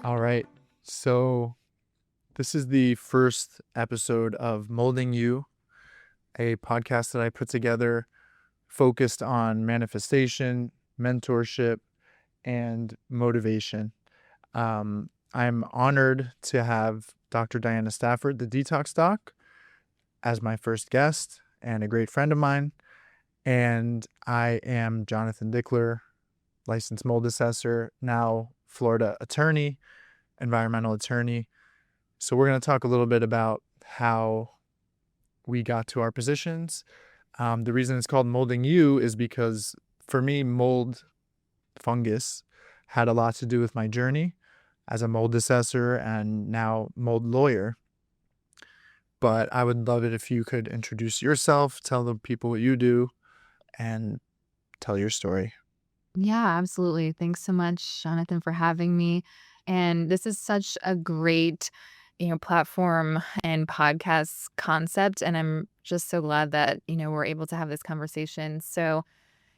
All right. So this is the first episode of Molding You, a podcast that I put together focused on manifestation, mentorship, and motivation. I'm honored to have Dr. Diana Stafford, the Detox Doc, as my first guest and a great friend of mine. And I am Jonathan Dickler, licensed mold assessor, now Florida attorney, environmental attorney. So we're going to talk a little bit about how we got to our positions. The reason it's called Molding You is because for me, mold fungus had a lot to do with my journey as a mold assessor and now mold lawyer. But I would love it if you could introduce yourself, tell the people what you do, and tell your story. Yeah, absolutely. Thanks so much, Jonathan, for having me. And this is such a great, platform and podcast concept. And I'm just so glad that, we're able to have this conversation. So,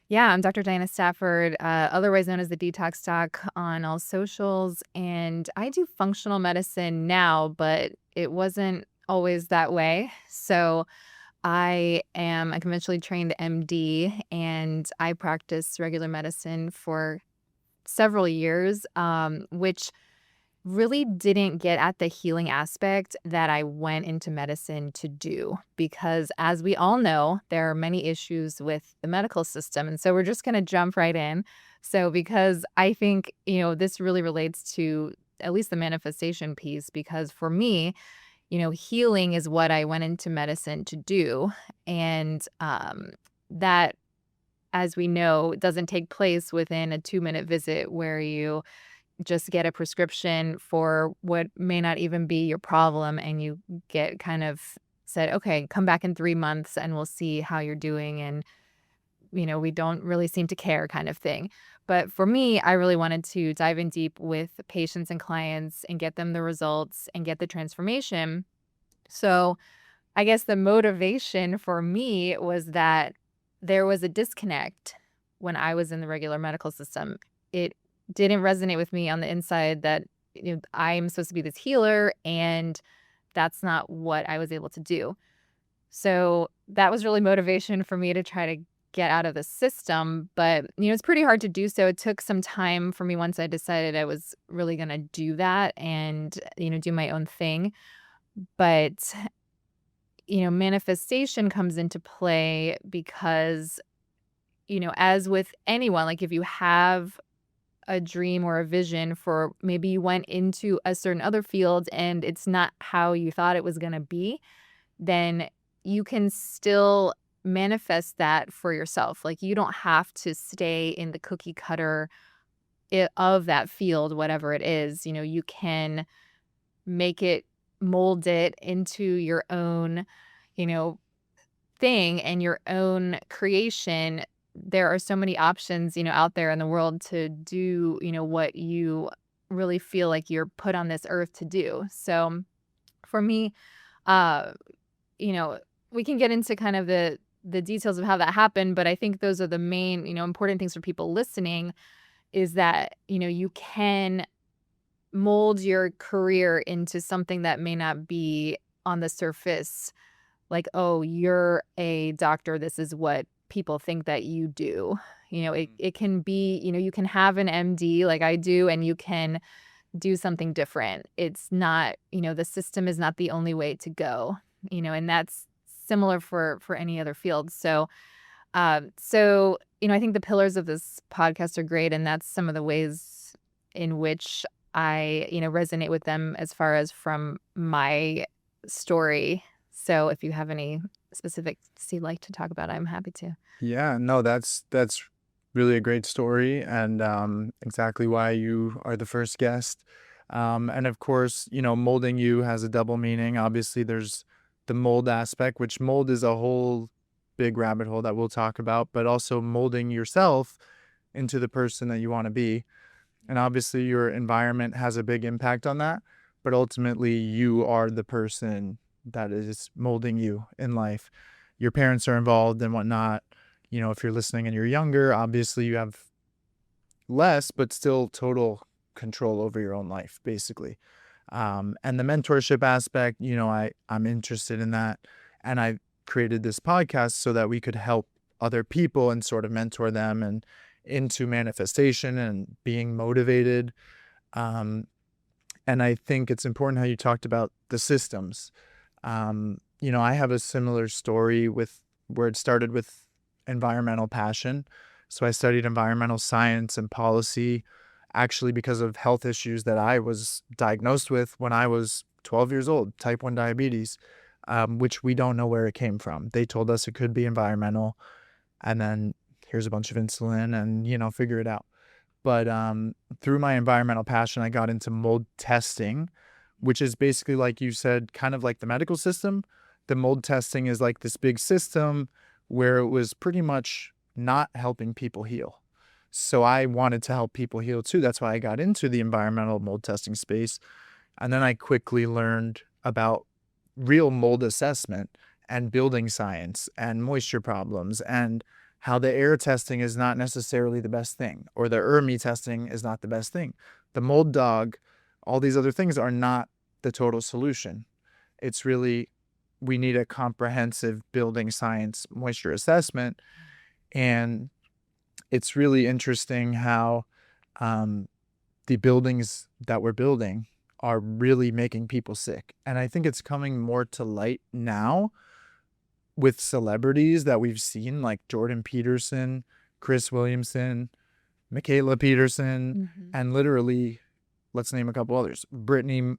yeah, I'm Dr. Diana Stafford, otherwise known as the Detox Doc on all socials. And I do functional medicine now, but it wasn't always that way. So, I am a conventionally trained MD, and I practice regular medicine for several years, which really didn't get at the healing aspect that I went into medicine to do. Because as we all know, there are many issues with the medical system. And so we're just going to jump right in. So, because I think, this really relates to at least the manifestation piece, because for me, healing is what I went into medicine to do. And that, as we know, doesn't take place within a 2-minute visit where you just get a prescription for what may not even be your problem. And you get kind of said, okay, come back in 3 months and we'll see how you're doing. And, we don't really seem to care kind of thing. But for me, I really wanted to dive in deep with patients and clients and get them the results and get the transformation. So I guess the motivation for me was that there was a disconnect when I was in the regular medical system. It didn't resonate with me on the inside that I'm supposed to be this healer, and that's not what I was able to do. So that was really motivation for me to try to get out of the system. But, it's pretty hard to do so. It took some time for me once I decided I was really going to do that and, do my own thing. But, manifestation comes into play because, as with anyone, like if you have a dream or a vision for maybe you went into a certain other field and it's not how you thought it was going to be, then you can still manifest that for yourself. Like you don't have to stay in the cookie cutter of that field, whatever it is. You can make it, mold it into your own, you know, thing and your own creation. There are so many options, out there in the world to do, what you really feel like you're put on this earth to do. So for me, uh, you know, we can get into kind of the details of how that happened, but I think those are the main, important things for people listening is that, you can mold your career into something that may not be on the surface like, oh, you're a doctor, this is what people think that you do. It can be, you can have an MD like I do, and you can do something different. It's not, the system is not the only way to go, and that's similar for any other field. So I think the pillars of this podcast are great, and that's some of the ways in which I, resonate with them as far as from my story. So if you have any specifics you'd like to talk about, I'm happy to. Yeah, no, that's really a great story and exactly why you are the first guest. And of course, molding you has a double meaning. Obviously, there's the mold aspect, which mold is a whole big rabbit hole that we'll talk about, but also molding yourself into the person that you want to be. And obviously, your environment has a big impact on that, but ultimately, you are the person that is molding you in life. Your parents are involved and whatnot. If you're listening and you're younger, obviously you have less, but still total control over your own life, basically. And the mentorship aspect, I'm interested in that. And I created this podcast so that we could help other people and sort of mentor them and into manifestation and being motivated. Um, and I think it's important how you talked about the systems. I have a similar story with where it started with environmental passion. So I studied environmental science and policy actually because of health issues that I was diagnosed with when I was 12 years old, type 1 diabetes, which we don't know where it came from. They told us it could be environmental, and then here's a bunch of insulin and, figure it out. But through my environmental passion, I got into mold testing, which is basically, like you said, kind of like the medical system. The mold testing is like this big system where it was pretty much not helping people heal. So I wanted to help people heal too. That's why I got into the environmental mold testing space. And then I quickly learned about real mold assessment and building science and moisture problems and how the air testing is not necessarily the best thing, or the ERMI testing is not the best thing. The mold dog, all these other things are not the total solution. It's really, we need a comprehensive building science moisture assessment. And it's really interesting how the buildings that we're building are really making people sick. And I think it's coming more to light now with celebrities that we've seen, like Jordan Peterson, Chris Williamson, Michaela Peterson, and literally, let's name a couple others. Brittany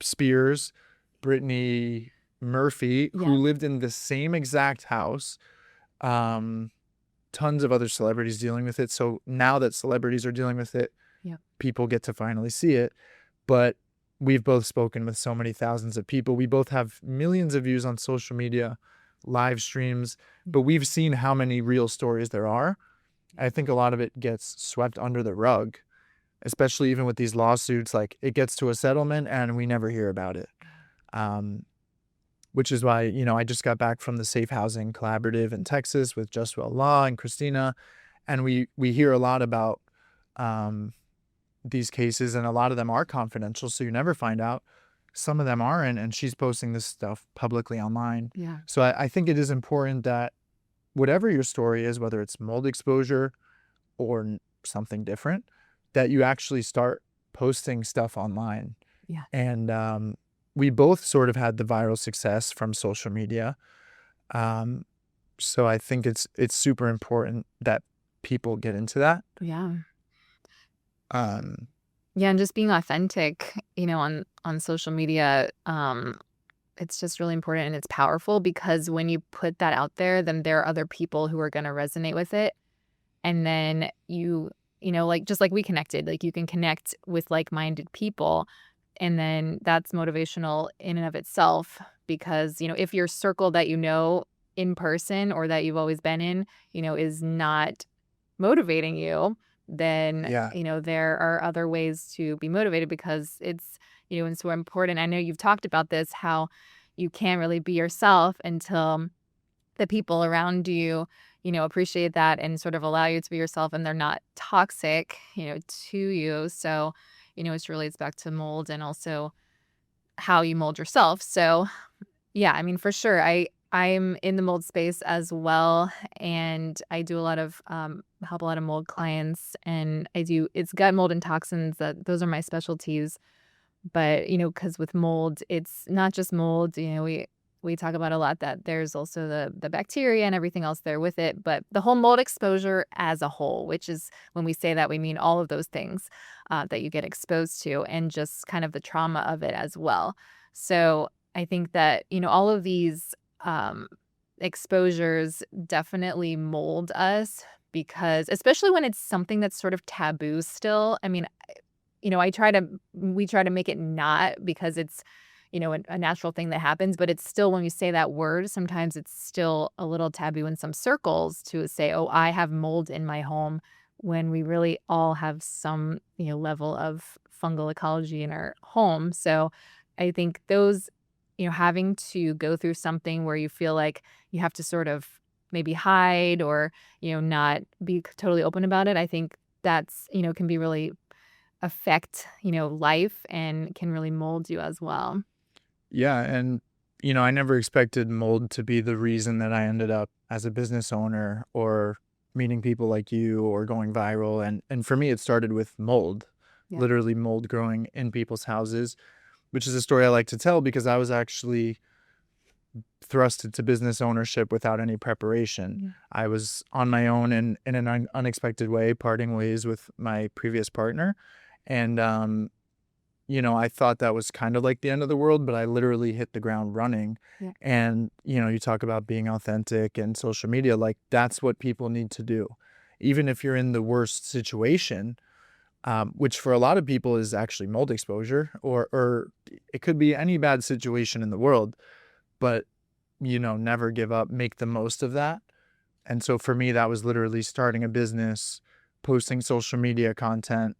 Spears, Brittany Murphy, who lived in the same exact house. Tons of other celebrities dealing with it. So now that celebrities are dealing with it, people get to finally see it. But we've both spoken with so many thousands of people. We both have millions of views on social media, live streams, but we've seen how many real stories there are. I think a lot of it gets swept under the rug, especially even with these lawsuits. Like, it gets to a settlement and we never hear about it. Which is why, I just got back from the Safe Housing Collaborative in Texas with Just Well Law and Christina. And we hear a lot about these cases, and a lot of them are confidential, so you never find out. Some of them aren't, and she's posting this stuff publicly online. So I think it is important that whatever your story is, whether it's mold exposure or something different, that you actually start posting stuff online. And we both sort of had the viral success from social media. So I think it's super important that people get into that. And just being authentic, on social media, it's just really important and it's powerful, because when you put that out there, then there are other people who are going to resonate with it. And then just like we connected, like you can connect with like-minded people. And then that's motivational in and of itself, because, if your circle that in person or that you've always been in, is not motivating you, then, there are other ways to be motivated, because it's, and so important. I know you've talked about this, how you can't really be yourself until the people around you, appreciate that and sort of allow you to be yourself, and they're not toxic, to you. So, it's back to mold and also how you mold yourself. So, yeah, I mean, for sure. I'm in the mold space as well, and I do a lot of help a lot of mold clients, and it's gut mold and toxins, those are my specialties. But because with mold, it's not just mold. We talk about a lot that there's also the bacteria and everything else there with it, but the whole mold exposure as a whole, which is, when we say that, we mean all of those things that you get exposed to, and just kind of the trauma of it as well. So I think that all of these exposures definitely mold us, because especially when it's something that's sort of taboo still. I mean, we try to make it not, because it's, a natural thing that happens, but it's still, when you say that word, sometimes it's still a little taboo in some circles to say, oh, I have mold in my home, when we really all have some, level of fungal ecology in our home. So I think those, having to go through something where you feel like you have to sort of maybe hide or, not be totally open about it, I think that's, can be really affect, life and can really mold you as well. Yeah, and I never expected mold to be the reason that I ended up as a business owner or meeting people like you or going viral. And for me, it started with mold, Yeah. literally mold growing in people's houses, which is a story I like to tell because I was actually thrust into business ownership without any preparation. Yeah. I was on my own in an unexpected way, parting ways with my previous partner. And I thought that was kind of like the end of the world, but I literally hit the ground running. Yeah. And, you talk about being authentic and social media, like that's what people need to do. Even if you're in the worst situation, which for a lot of people is actually mold exposure, or it could be any bad situation in the world, but, never give up, make the most of that. And so for me, that was literally starting a business, posting social media content,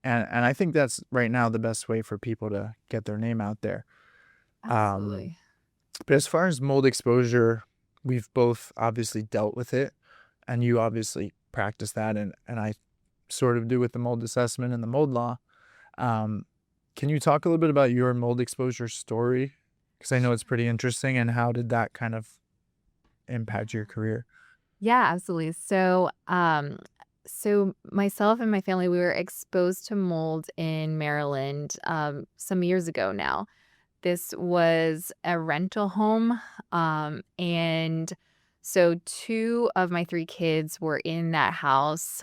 and I think that's right now the best way for people to get their name out there. Um, Absolutely. but as far as mold exposure, we've both obviously dealt with it, and you obviously practice that, and I sort of do with the mold assessment and the mold law. Um, can you talk a little bit about your mold exposure story? Because I know it's pretty interesting, and how did that kind of impact your career? Yeah, absolutely. So myself and my family, we were exposed to mold in Maryland, some years ago now. This was a rental home, and so 2 of my 3 kids were in that house,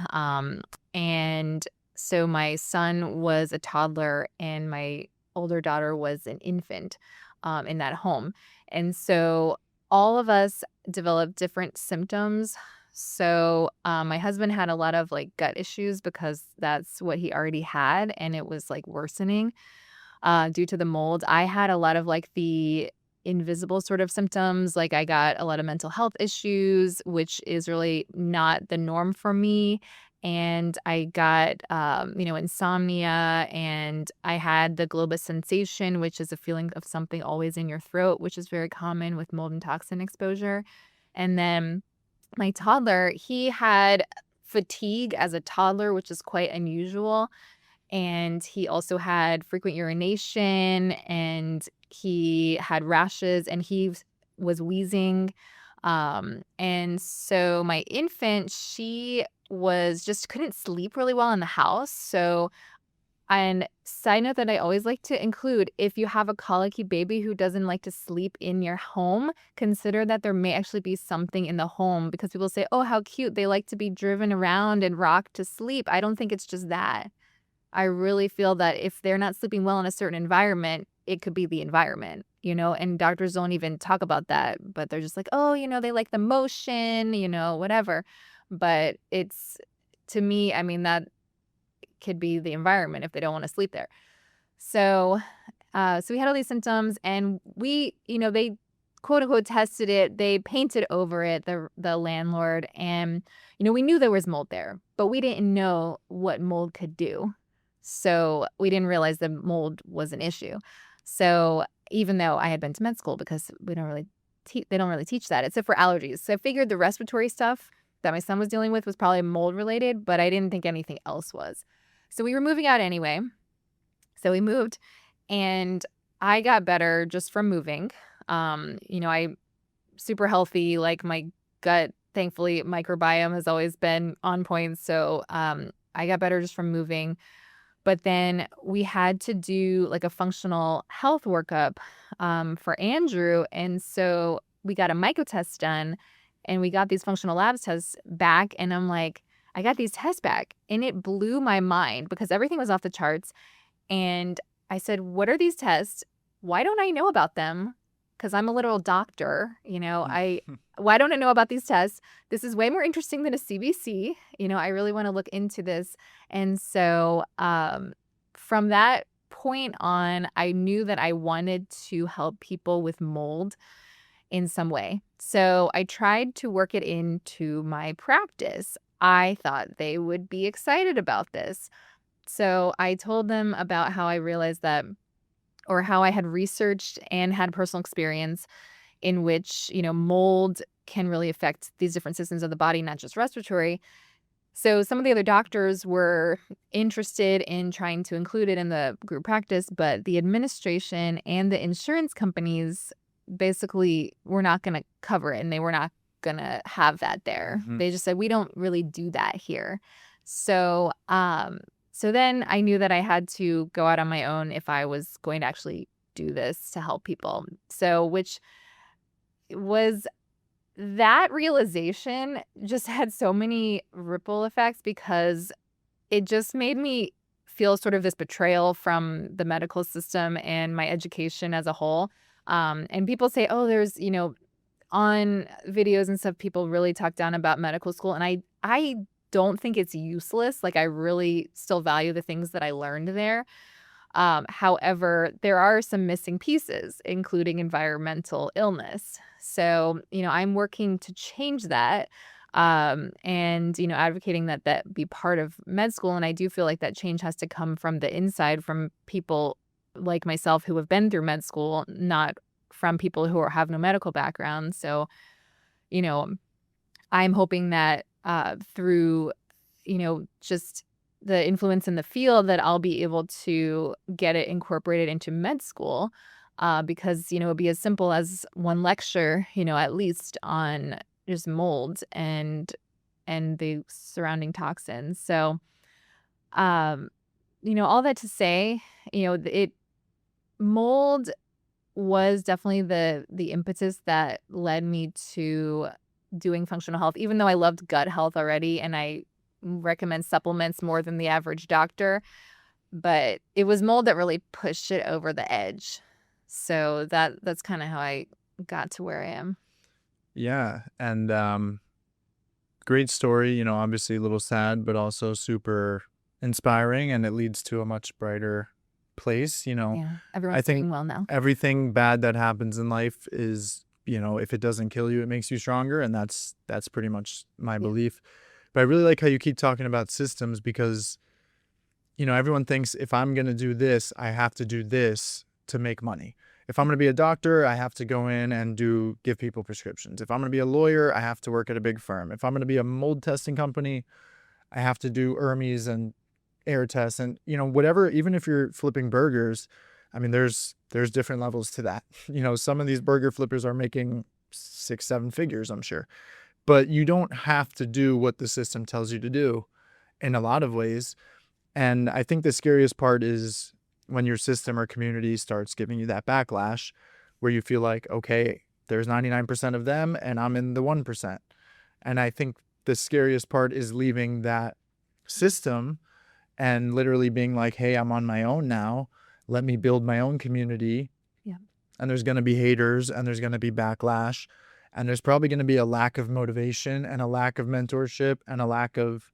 and so my son was a toddler and my older daughter was an infant, in that home, and so all of us developed different symptoms. So, my husband had a lot of, like, gut issues because that's what he already had, and it was, like, worsening due to the mold. I had a lot of like the invisible sort of symptoms. Like I got a lot of mental health issues, which is really not the norm for me. And I got, insomnia, and I had the globus sensation, which is a feeling of something always in your throat, which is very common with mold and toxin exposure. And then my toddler, he had fatigue as a toddler, which is quite unusual, and he also had frequent urination, and he had rashes, and was wheezing. And so my infant, she was just couldn't sleep really well in the house. So, and side note that I always like to include, if you have a colicky baby who doesn't like to sleep in your home, consider that there may actually be something in the home, because people say, oh, how cute, they like to be driven around and rocked to sleep. I don't think it's just that. I really feel that if they're not sleeping well in a certain environment, it could be the environment, and doctors don't even talk about that, but they're just like, oh, they like the motion, whatever. But it's, to me, I mean, that could be the environment if they don't want to sleep there. So, so we had all these symptoms, and they quote unquote tested it. They painted over it, the landlord, and we knew there was mold there, but we didn't know what mold could do. So we didn't realize the mold was an issue. So even though I had been to med school, because they don't really teach that except for allergies. So I figured the respiratory stuff that my son was dealing with was probably mold related, but I didn't think anything else was. So we were moving out anyway. So we moved, and I got better just from moving. I super healthy, like my gut, thankfully, microbiome has always been on point. So I got better just from moving. But then we had to do like a functional health workup for Andrew. And so we got a micro test done, and we got these functional labs tests back. And I'm like, I got these tests back, and it blew my mind because everything was off the charts. And I said, what are these tests? Why don't I know about them? Because I'm a literal doctor, why don't I know about these tests? This is way more interesting than a CBC. I really want to look into this. And so from that point on, I knew that I wanted to help people with mold in some way. So I tried to work it into my practice. I thought they would be excited about this. So I told them about how I realized that, or how I had researched and had personal experience in which, mold can really affect these different systems of the body, not just respiratory. So some of the other doctors were interested in trying to include it in the group practice, but the administration and the insurance companies basically were not going to cover it, and they were not going to have that there. Mhm. They just said, we don't really do that here. So, so then I knew that I had to go out on my own if I was going to actually do this to help people. So, which was that realization just had so many ripple effects because it just made me feel sort of this betrayal from the medical system and my education as a whole. And people say, oh, there's, on videos and stuff, people really talk down about medical school. And I don't think it's useless. Like, I really still value the things that I learned there. However, there are some missing pieces, including environmental illness. So, I'm working to change that, and, advocating that that be part of med school. And I do feel like that change has to come from the inside, from people like myself who have been through med school, not from people who have no medical background. So, you know, I'm hoping that through, just the influence in the field, that I'll be able to get it incorporated into med school, because, it'd be as simple as one lecture, at least on just mold and the surrounding toxins. So, um, all that to say, it mold was definitely the impetus that led me to doing functional health, even though I loved gut health already and I recommend supplements more than the average doctor. But it was mold that really pushed it over the edge. So that's kind of how I got to where I am. Yeah. And great story, obviously a little sad, but also super inspiring, and it leads to a much brighter place. Yeah, I everyone's think doing well now. everything bad that happens in life is, if it doesn't kill you, it makes you stronger. And that's pretty much my Yeah. belief. But I really like how you keep talking about systems, because, everyone thinks if I'm going to do this, I have to do this to make money. If I'm going to be a doctor, I have to go in and give people prescriptions. If I'm going to be a lawyer, I have to work at a big firm. If I'm going to be a mold testing company, I have to do Hermes and air tests and, whatever. Even if you're flipping burgers, I mean, there's different levels to that. Some of these burger flippers are making 6-7 figures, I'm sure. But you don't have to do what the system tells you to do in a lot of ways. And I think the scariest part is when your system or community starts giving you that backlash, where you feel like, okay, there's 99% of them and I'm in the 1%. And I think the scariest part is leaving that system and literally being like, hey, I'm on my own now. Let me build my own community. Yeah. And there's going to be haters and there's going to be backlash. And there's probably going to be a lack of motivation and a lack of mentorship and a lack of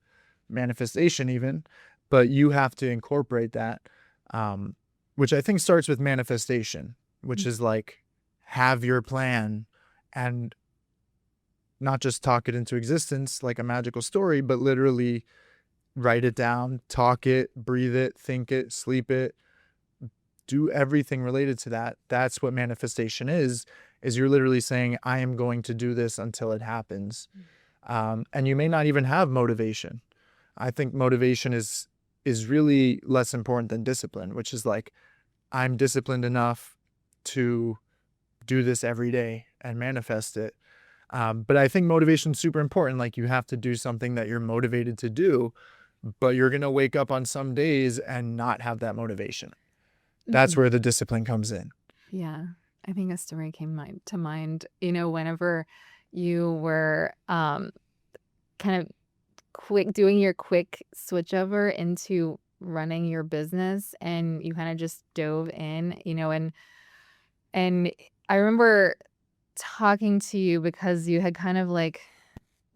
manifestation even. But you have to incorporate that, which I think starts with manifestation, which is like, have your plan and not just talk it into existence like a magical story, but literally write it down, talk it, breathe it, think it, sleep it, do everything related to that. That's what manifestation is you're literally saying, I am going to do this until it happens. And you may not even have motivation. I think motivation is really less important than discipline, which is like, I'm disciplined enough to do this every day and manifest it. But I think motivation is super important. Like, you have to do something that you're motivated to do, but you're going to wake up on some days and not have that motivation. That's where the discipline comes in. Yeah. I think a story came to mind, whenever you were kind of doing your quick switch over into running your business, and you kind of just dove in, and I remember talking to you because you had kind of like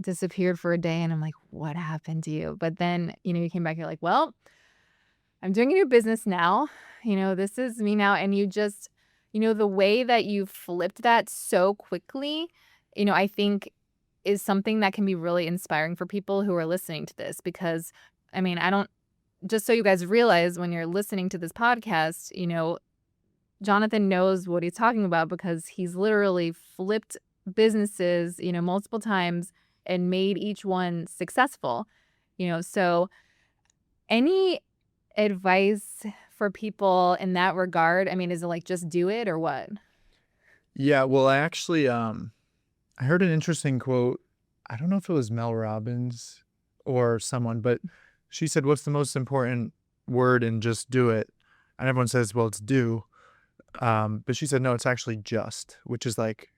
disappeared for a day, and I'm like, what happened to you? But then, you came back, you're like, well, I'm doing a new business now. This is me now. And you just, the way that you flipped that so quickly, I think is something that can be really inspiring for people who are listening to this. Because, I mean, just so you guys realize, when you're listening to this podcast, Jonathan knows what he's talking about, because he's literally flipped businesses, multiple times and made each one successful. So any advice for people in that regard? I mean, is it like just do it or what? Yeah, well, I actually I heard an interesting quote. I don't know if it was Mel Robbins or someone, but she said, "What's the most important word in just do it?" And everyone says, "Well, it's do." But she said, "No, it's actually just," which is like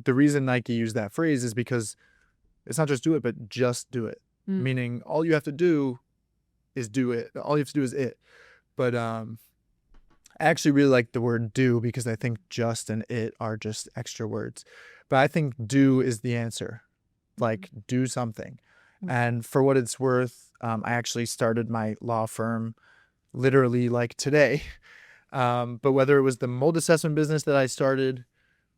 the reason Nike used that phrase is because it's not just do it, but just do it. Mm, Meaning all you have to do is do it. All you have to do is it. But I actually really like the word do because I think just and it are just extra words. But I think do is the answer. Like do something. mm, And for what it's worth, I actually started my law firm literally like today. But whether it was the mold assessment business that I started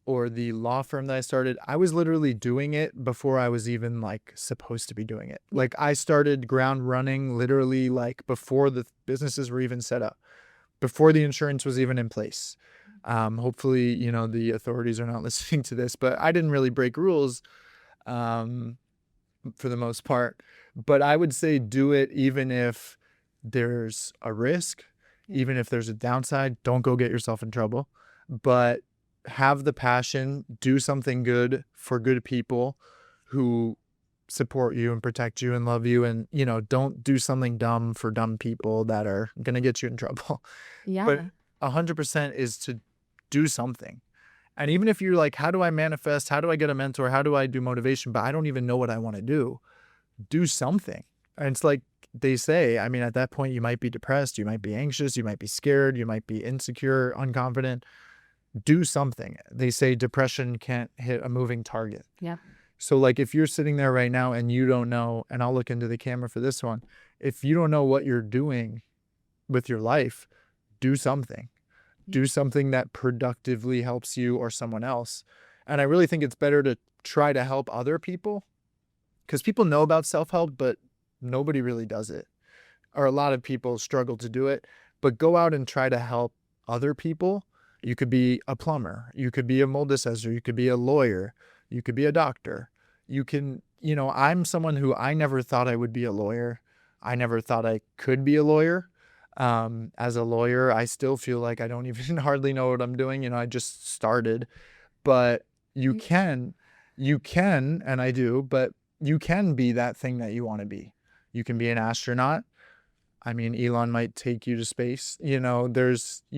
or the law firm that I started, I was literally doing it before I was even like supposed to be doing it. yeah, Like I started ground running literally like before the businesses were even set up, before the insurance was even in place. Hopefully, the authorities are not listening to this, but I didn't really break rules um, for the most part. But I would say do it even if there's a risk, yeah, even if there's a downside, don't go get yourself in trouble. But have the passion, do something good for good people who support you and protect you and love you. And, don't do something dumb for dumb people that are going to get you in trouble. But yeah, 100% is to do something. And even if you're like, how do I manifest? How do I get a mentor? How do I do motivation? But I don't even know what I want to do something. And it's like they say, I mean, at that point, you might be depressed, you might be anxious, you might be scared, you might be insecure, unconfident. Do something. They say depression can't hit a moving target. yeah, So, like, if you're sitting there right now and you don't know, and I'll look into the camera for this one, if you don't know what you're doing with your life, do something. yeah, Do something that productively helps you or someone else. And I really think it's better to try to help other people because people know about self help, but nobody really does it. Or a lot of people struggle to do it. But go out and try to help other people. You could be a plumber, you could be a mold assessor, you could be a lawyer, you could be a doctor. I'm someone who I never thought I would be a lawyer. I never thought I could be a lawyer. As a lawyer, I still feel like I don't even hardly know what I'm doing. I just started, but you yeah. can, and I do, but you can be that thing that you want to be. You can be an astronaut. I mean, Elon might take you to space. You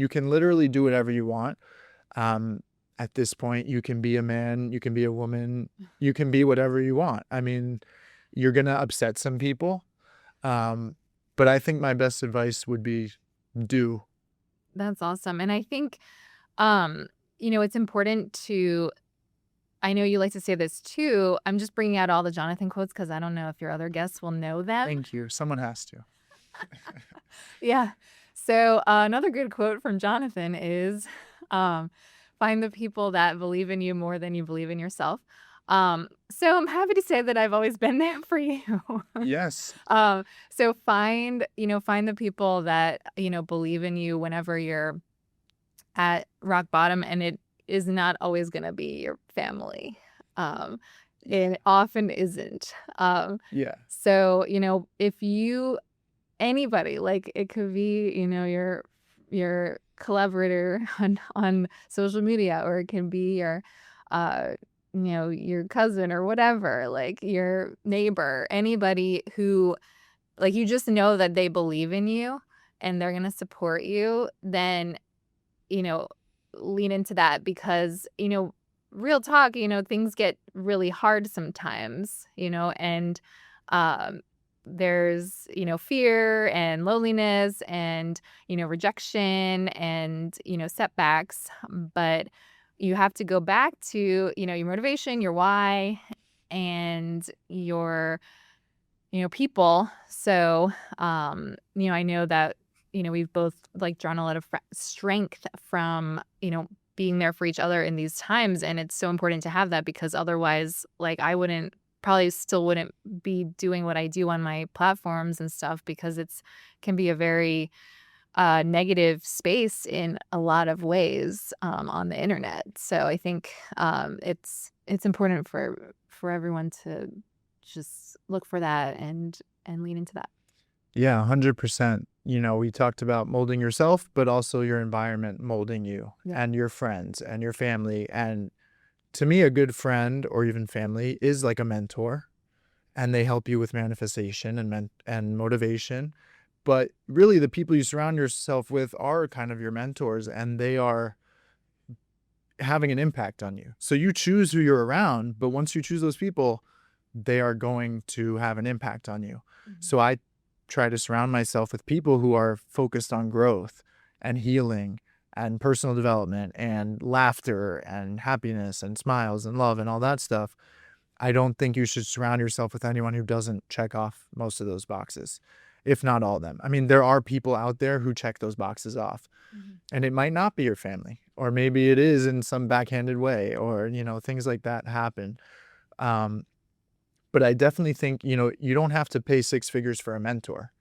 can literally do whatever you want. Um, at this point, you can be a man, you can be a woman, you can be whatever you want. I mean, you're going to upset some people. Um, but I think my best advice would be do. That's awesome. And I think, um, it's important to, I know you like to say this too. I'm just bringing out all the Jonathan quotes because I don't know if your other guests will know them. Thank you. Someone has to. Yeah. So another good quote from Jonathan is um, find the people that believe in you more than you believe in yourself. So I'm happy to say that I've always been there for you. Yes. So find the people that, believe in you whenever you're at rock bottom, and it is not always going to be your family. Um, it often isn't. Yeah. So, if you anybody, like it could be, your collaborator on social media, or it can be your uh your cousin or whatever, like your neighbor, anybody who like you just know that they believe in you and they're going to support you, then you know lean into that because real talk, things get really hard sometimes, and um there's fear and loneliness and rejection and setbacks, but you have to go back to your motivation, your why, and your people. So I know that we've both like drawn a lot of strength from being there for each other in these times, and it's so important to have that because otherwise, like, I wouldn't probably still wouldn't be doing what I do on my platforms and stuff because it's can be a very negative space in a lot of ways on the internet. So I think it's important for everyone to just look for that and and lean into that. Yeah, 100%. We talked about molding yourself, but also your environment molding you and your friends and your family. And to me, a good friend or even family is like a mentor, and they help you with manifestation and motivation. But really, the people you surround yourself with are kind of your mentors, and they are having an impact on you. So you choose who you're around, but once you choose those people, they are going to have an impact on you. So I try to surround myself with people who are focused on growth and healing and personal development and laughter and happiness and smiles and love and all that stuff. I don't think you should surround yourself with anyone who doesn't check off most of those boxes, if not all of them. I mean, there are people out there who check those boxes off, and it might not be your family, or maybe it is in some backhanded way, or, things like that happen. Um, but I definitely think, you don't have to pay six figures for a mentor.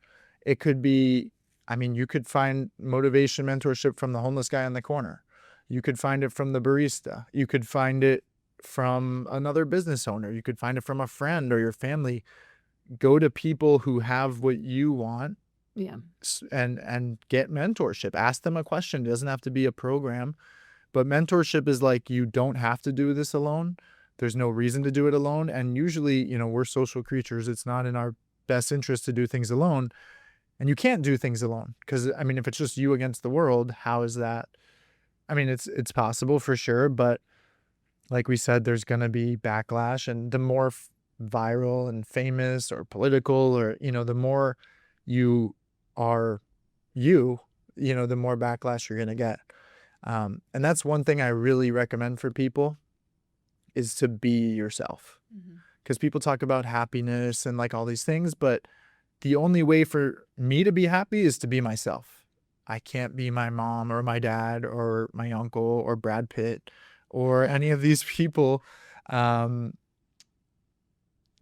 It could be, I mean, you could find motivation mentorship from the homeless guy on the corner. You could find it from the barista. You could find it from another business owner. You could find it from a friend or your family. Go to people who have what you want Yeah. and get mentorship. Ask them a question. It doesn't have to be a program, but mentorship is like, you don't have to do this alone. There's no reason to do it alone. And usually, we're social creatures. It's not in our best interest to do things alone. And you can't do things alone because, I mean, if it's just you against the world, how is that? I mean, it's possible for sure, but like we said, there's going to be backlash, and the more viral and famous or political, or, the more you are the more backlash you're going to get. And that's one thing I really recommend for people, is to be yourself. Because people talk about happiness and like all these things, but the only way for me to be happy is to be myself. I can't be my mom or my dad or my uncle or Brad Pitt or any of these people. Um,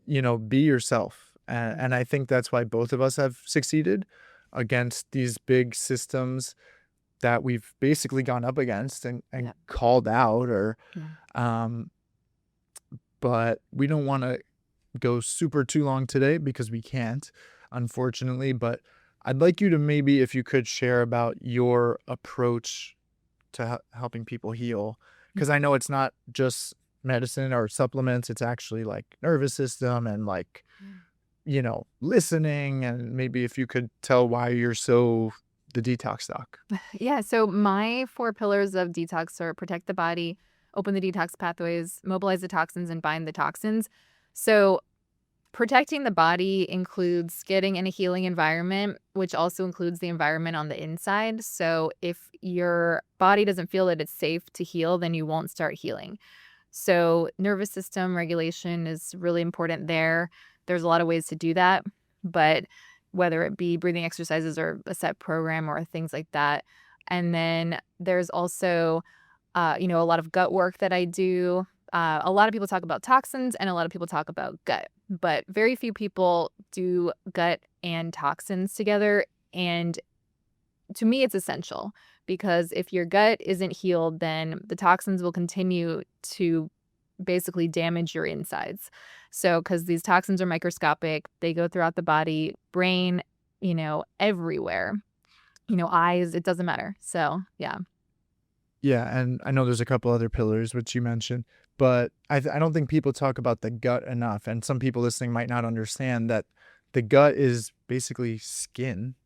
be yourself. And I think that's why both of us have succeeded against these big systems that we've basically gone up against and called out, or, but we don't want to go super too long today because we can't, unfortunately. But I'd like you to maybe, if you could, share about your approach to helping people heal, because I know it's not just medicine or supplements. It's actually like nervous system and like, listening. And maybe if you could tell why you're so the detox doc. Yeah. So my 4 pillars of detox are: protect the body, open the detox pathways, mobilize the toxins, and bind the toxins. So protecting the body includes getting in a healing environment, which also includes the environment on the inside. So if your body doesn't feel that it's safe to heal, then you won't start healing. So nervous system regulation is really important there. There's a lot of ways to do that, but whether it be breathing exercises or a set program or things like that. And then there's also, a lot of gut work that I do. A lot of people talk about toxins and a lot of people talk about gut, but very few people do gut and toxins together. And to me, it's essential, because if your gut isn't healed, then the toxins will continue to basically damage your insides. So, because these toxins are microscopic, they go throughout the body, brain, everywhere, eyes, it doesn't matter. So, yeah. Yeah, and I know there's a couple other pillars which you mentioned, but I don't think people talk about the gut enough. And some people listening might not understand that the gut is basically skin,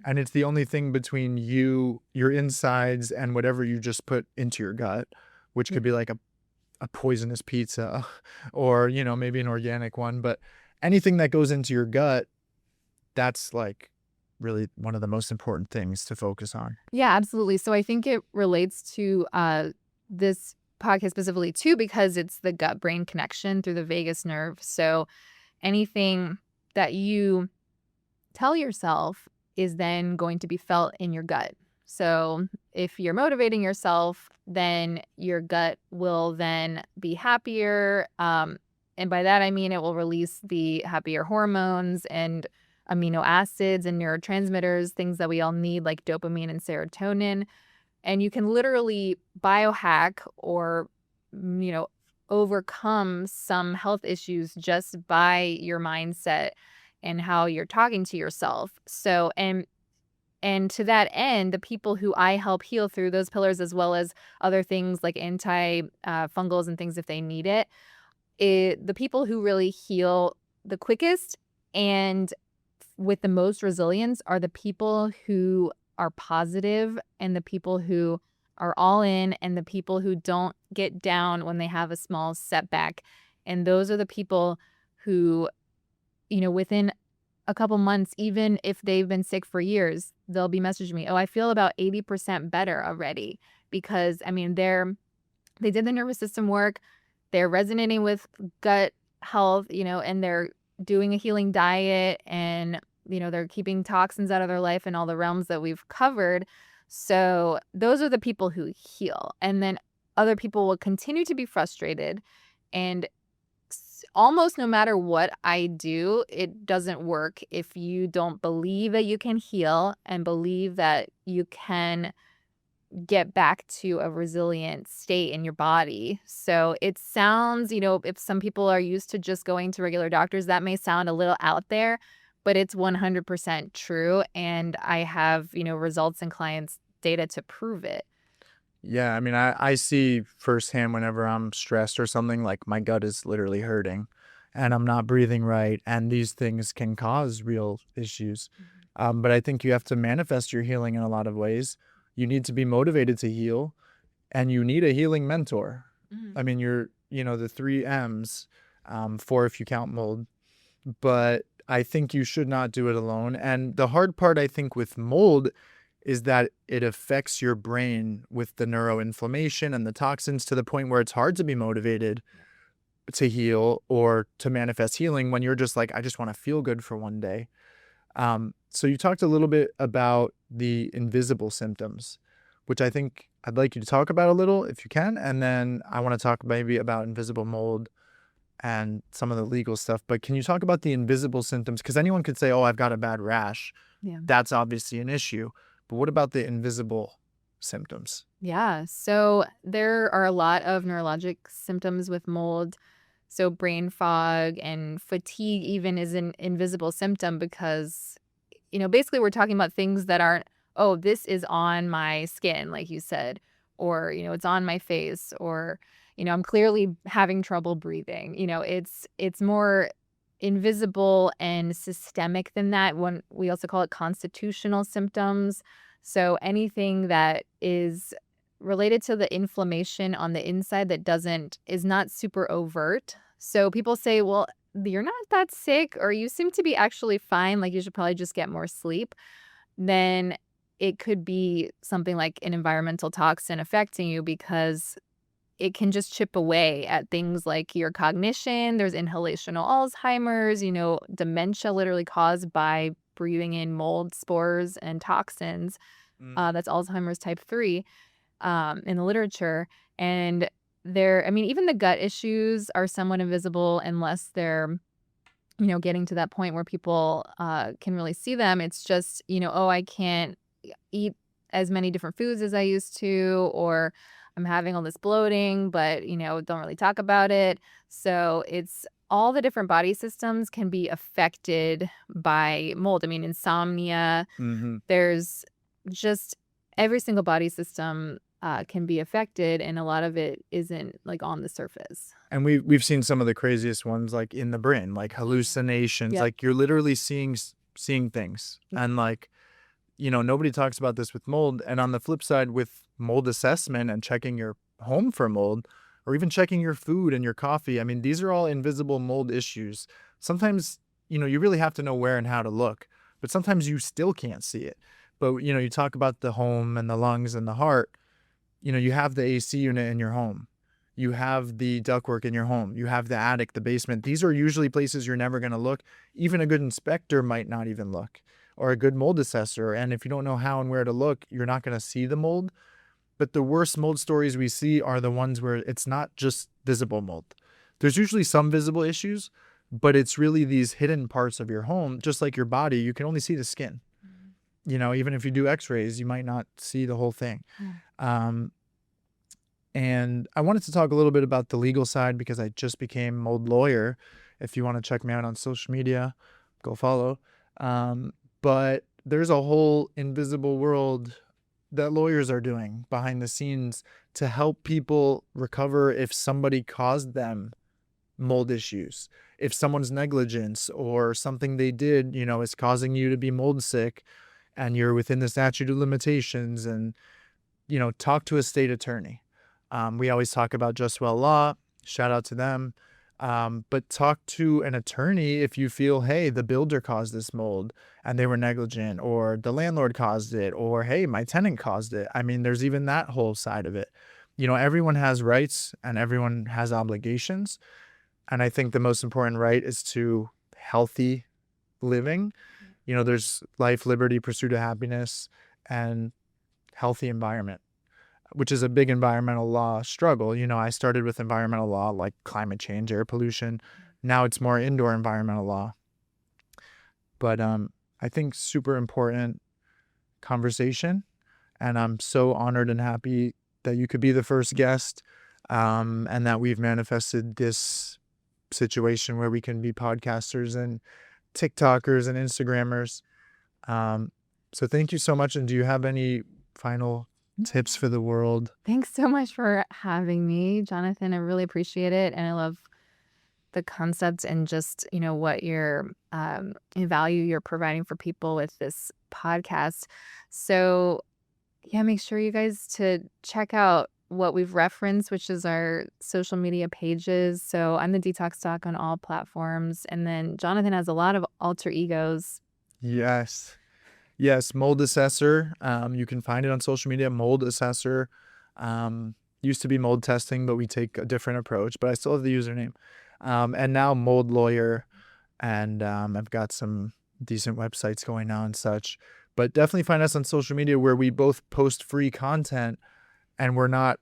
and it's the only thing between your insides, and whatever you just put into your gut, which could be like a poisonous pizza or, maybe an organic one. But anything that goes into your gut, that's like really one of the most important things to focus on. Yeah, absolutely. So I think it relates to this podcast specifically too, because it's the gut brain connection through the vagus nerve. So anything that you tell yourself is then going to be felt in your gut. So if you're motivating yourself, then your gut will then be happier. And by that, I mean it will release the happier hormones and amino acids and neurotransmitters, things that we all need, like dopamine and serotonin. And you can literally biohack or, overcome some health issues just by your mindset and how you're talking to yourself. So, and to that end, the people who I help heal through those pillars, as well as other things like anti fungals and things if they need it, the people who really heal the quickest and with the most resilience are the people who are positive and the people who are all in and the people who don't get down when they have a small setback. And those are the people who, within a couple months, even if they've been sick for years, they'll be messaging me, "Oh, I feel about 80% better already." Because I mean, they did the nervous system work, they're resonating with gut health, and they're doing a healing diet and, they're keeping toxins out of their life in all the realms that we've covered. So those are the people who heal. And then other people will continue to be frustrated and almost no matter what I do, it doesn't work if you don't believe that you can heal and believe that you can get back to a resilient state in your body. So it sounds, if some people are used to just going to regular doctors, that may sound a little out there, but it's 100% true. And I have, results and clients' data to prove it. Yeah, I mean, I see firsthand whenever I'm stressed or something, like my gut is literally hurting and I'm not breathing right. And these things can cause real issues. But I think you have to manifest your healing in a lot of ways. You need to be motivated to heal and you need a healing mentor. Mhm. I mean, the 3 M's, four if you count mold, but I think you should not do it alone. And the hard part, I think, with mold is that it affects your brain with the neuroinflammation and the toxins to the point where it's hard to be motivated to heal or to manifest healing when you're just like, I just want to feel good for one day. So you talked a little bit about the invisible symptoms, which I think I'd like you to talk about a little if you can. And then I want to talk maybe about invisible mold and some of the legal stuff. But can you talk about the invisible symptoms? Because anyone could say, oh, I've got a bad rash. Yeah. That's obviously an issue. But what about the invisible symptoms? Yeah. So there are a lot of neurologic symptoms with mold. So brain fog and fatigue even is an invisible symptom because, basically we're talking about things that aren't, oh, this is on my skin, like you said, or, it's on my face, or, I'm clearly having trouble breathing. It's more invisible and systemic than that. When we also call it constitutional symptoms. So anything that is related to the inflammation on the inside that is not super overt. So people say, well, you're not that sick or you seem to be actually fine, like you should probably just get more sleep. Then it could be something like an environmental toxin affecting you because it can just chip away at things like your cognition. There's inhalational Alzheimer's, dementia literally caused by breathing in mold spores and toxins. That's Alzheimer's type 3 in the literature. And even the gut issues are somewhat invisible unless they're, getting to that point where people can really see them. It's just, oh, I can't eat as many different foods as I used to, or I'm having all this bloating, but, don't really talk about it. So it's all the different body systems can be affected by mold. I mean, insomnia, Mm-hmm. there's just every single body system can be affected, and a lot of it isn't like on the surface. And we've seen some of the craziest ones, like in the brain, like hallucinations. Yep. Like you're literally seeing things, and like nobody talks about this with mold. And on the flip side, with mold assessment and checking your home for mold, or even checking your food and your coffee, I mean, these are all invisible mold issues. Sometimes you really have to know where and how to look, but sometimes you still can't see it. But you talk about the home and the lungs and the heart. You have the AC unit in your home. You have the ductwork in your home. You have the attic, the basement. These are usually places you're never going to look. Even a good inspector might not even look, or a good mold assessor. And if you don't know how and where to look, you're not going to see the mold. But the worst mold stories we see are the ones where it's not just visible mold. There's usually some visible issues, but it's really these hidden parts of your home, just like your body. You can only see the skin. Even if you do x-rays, you might not see the whole thing. And I wanted to talk a little bit about the legal side because I just became mold lawyer. If you want to check me out on social media, go follow. But there's a whole invisible world that lawyers are doing behind the scenes to help people recover if somebody caused them mold issues. If someone's negligence or something they did, is causing you to be mold sick and you're within the statute of limitations, and, talk to a state attorney. We always talk about Just Well Law, shout out to them. But talk to an attorney if you feel, hey, the builder caused this mold and they were negligent, or the landlord caused it, or hey, my tenant caused it. I mean, there's even that whole side of it. Everyone has rights and everyone has obligations. And I think the most important right is to healthy living. There's life, liberty, pursuit of happiness, and healthy environment, which is a big environmental law struggle. I started with environmental law like climate change, air pollution. Now it's more indoor environmental law. But I think super important conversation. And I'm so honored and happy that you could be the first guest, and that we've manifested this situation where we can be podcasters and TikTokers and Instagrammers. So thank you so much. And do you have any final tips for the world? Thanks so much for having me, Jonathan. I really appreciate it. And I love the concept and just, what your value you're providing for people with this podcast. So yeah, make sure you guys to check out what we've referenced, which is our social media pages. So I'm the Detox Doc on all platforms. And then Jonathan has a lot of alter egos. Yes. Mold Assessor. You can find it on social media, Mold Assessor. Used to be mold testing, but we take a different approach, but I still have the username. And now Mold Lawyer. And I've got some decent websites going now and such. But definitely find us on social media where we both post free content, and we're not,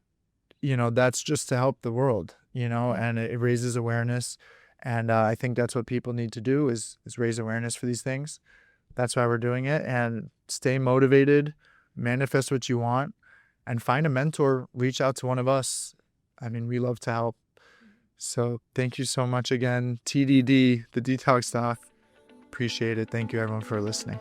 that's just to help the world, and it raises awareness. And I think that's what people need to do is raise awareness for these things. That's why we're doing it. And stay motivated, manifest what you want, and find a mentor. Reach out to one of us. I mean, we love to help. So thank you so much again. TDD, the Detox Doc. Appreciate it. Thank you everyone for listening.